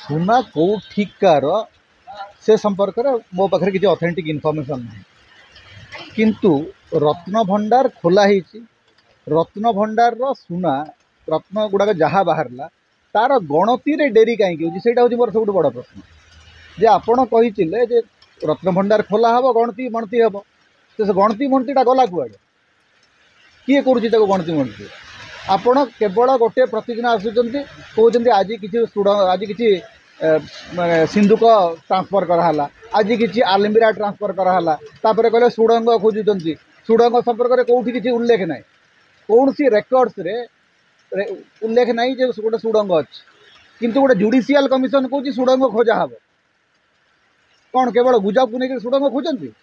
सुना कौठिकार से संपर्क में मो पाखे किसी ऑथेंटिक इनफॉरमेशन ना किंतु रत्न भंडार खोला ही रत्न भंडार सुना रत्न गुड़ाक जहाँ बाहर तार गणति रे डेरी कहीं हूँ मोर सब बड़ प्रश्न जे आपण कही रत्न भंडार खोला हम गणति मणति हम तो गणति मणतिटा गला कुआड़े किए कर गणति मणति आपण केवल गोटे प्रतिदिन आसुँच कहते आज किसी आज किसी सिंधुक ट्रांसफर कराला आज किसी आलमीरा ट्रांसफर कराला कहले सुड़ंग खोजुंट सुड़ंग संपर्क में कौटी किसी उल्लेख ना कौन सी रेकर्ड्स रे उल्लेख ना गोटे सुड़ंग अच्छी किंतु गोटे जुडिशियल कमिशन कौन सुड़ंग खोजा हम कौन केवल गुजब को लेकर सुड़ंग खोजती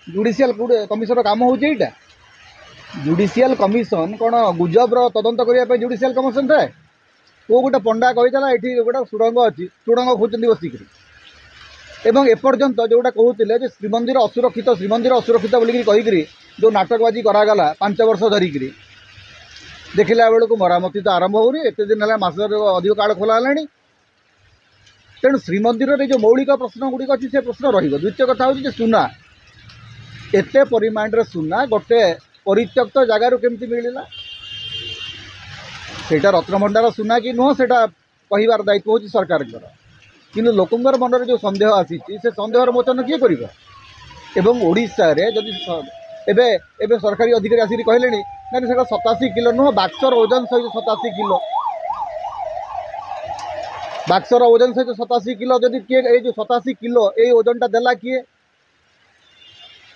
जुडिशियल कमिशन काम हूँ यहाँ जुडिशियल कमिशन कौन गुजबर तदंत करने जुडिशियल कमिशन थाए को गोटे पंडा कहीदेला ये गोटे सुड़ंग अच्छी सुड़ंग खोजती बसिक एवं एपर्यंत जोटा कहते श्रीमंदिर असुरक्षित बोलिकी कहीकि जो नाटकबाजी करागला 5 वर्ष धरिकी देखला बेलू मरामती तो आरंभ होनी एत दिन है मस अधिक काल खोला तेणु श्रीमंदिर रे जो मौलिक प्रश्न गुड़िक अच्छी से प्रश्न द्वितीय कथा हूँ सुना एत परिमाण सुना गोटे परित्यक्त जगार केमती मिलला सेटा रत्नभंडार सुना कि नुह से कहबार दायित्व हूँ सरकार कि लोकंर मन जो सन्देह आसी से सन्देहर मोचन किए कर ओडिशा रे जदि एबे सरकारी अधिकारी आसिक कहले ना से 87 किलो नुह बाक्सर ओजन सहित 87 किलो बाक्सर ओजन सहित 87 किलो जदि किए जो 87 किलो ये ओजनटा देला किए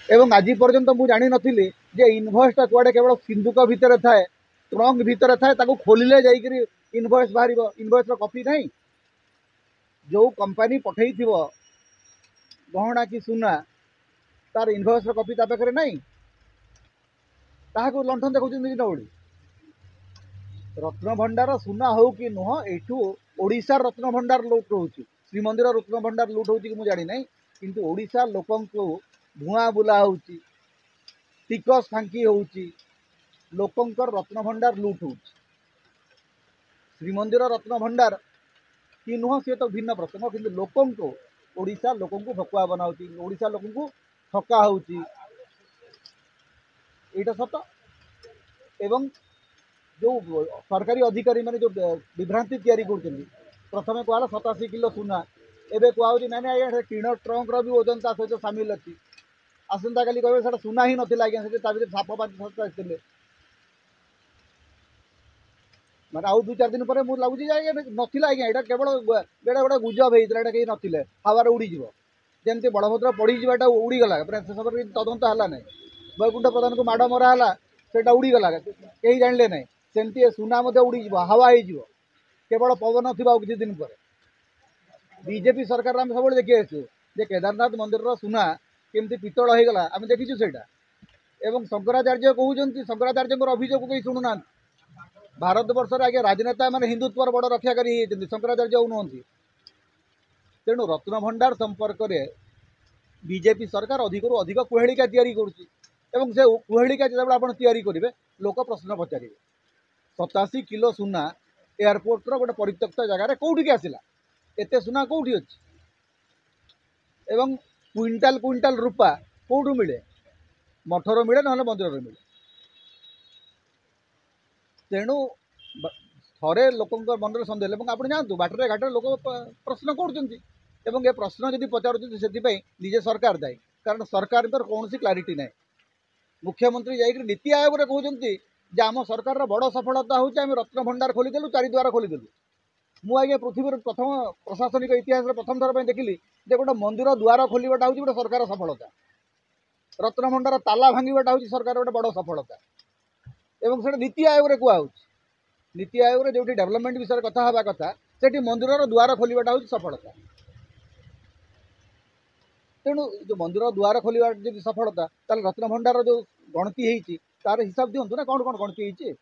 एवं आज पर्यंत मुझे जानी नथिली जे इनभॉइसटा कुआडे केवल सिंधुक भितर थाए ट्रंक भितर थाए ताको खोलिले जाइकरी इनभॉइस बाहर इनभॉइस कॉपी नहीं जो कंपनी पठई थी गहना कि सुना तार इनभॉइस कॉपी ता पाखे नहीं ताकू लंठन देखुं नौड़ी रत्न भंडार सुना हो कि नुह यू ओडिशा रत्न भंडार लुट रोच श्रीमंदिर रत्न भंडार लुट हो कि जानी ना किंतु ओडिशा लोकं धूआ बुला हो टिकस फांकी हो लोकंकर रत्न भंडार लुट हो श्रीमंदिर रत्न भंडार कि नुह सी तो भिन्न प्रसंग कि लोकों को ओडिशा लोकों को ठकुआ बनाऊँ ओडिशा लोकों को ठका हो सत एवं जो सरकारी अधिकारी माने जो विभ्रांति तैयारी कर प्रथम कहला 87 किलो सुना एवं कहूँ ना आज्ञा टीण ट्रंक री ओजन ता सहित सामिल अच्छी आसंता काली कहे सुना ही नाला आज्ञा से साप 5 आसते मैंने आउ 2-4 दिन पर मुझे लगुच नाला आज्ञा यहाँ केवल बेटा गोटे गुजब होता है कहीं नथिले हावार उड़ीज जमी बड़भद्र पड़ीजा उड़ीगला से सब तदंत है ना वैकुंठ प्रधान को माड़ मराला से उड़ीगला कहीं जानले ना सेमती सुना उड़ीज हावा हो केवल पवन थी किसी दिन पर बीजेपी सरकार आम सब देखी आसु जे केदारनाथ मंदिर सुना केमती पितल होगला आम देखीचु से शंकराचार्य कहते शंकराचार्य अभियोग कहीं शुणुना भारत वर्ष आगे राजनेता मैंने हिंदुत्वर बड़ रक्षाकारी शंकराचार्य नुहति तेणु रत्न भंडार संपर्क में बीजेपी सरकार अधिक अधिक कुहेलिका तैयारी करुच्ची से कुहेलिका जो आप तैयारी करेंगे लोक प्रश्न पचारे 87 किलो सुना एयरपोर्ट गोटे परित्यक्त जगार कौटी आसला एत सुना कौटी अच्छी एवं क्विंटाल क्विंटाल रूपा कौटू मिले मठर मिले ना मंदिर मिले तेणु थे लोक मन में सन्देह आप जानतु बाटर घाटर लोक प्रश्न कर प्रश्न जब पचारुच्च से निजे सरकार दायी कारण सरकार कौन क्लारिटी ना मुख्यमंत्री जाकर नीति आयोग में कहते आम सरकार बड़ सफलता हूँ आम रत्न भंडार खोलीदेलु 4 द्वार खोलीदेलु मुझे पृथ्वी प्रथम प्रशासनिक इतिहास प्रथम थर देखिली गोटे मंदिर द्वार खोलवाटा हूँ गोटे सरकार सफलता रत्न भंडार ताला भांगाटा हूँ सरकार गोटे बड़ सफलता एवं से नीति आयोग में कहूँ नीति आयोग में जो डेवलपमेंट विषय कथा हवा कथा से मंदिर द्वार खोलवाटा हूँ सफलता तेणु जो मंदिर द्वार खोलवा जब सफलता ताल रत्न भंडार जो गणति होती तार हिसाब दिंतु ना कौन कौन गणति होती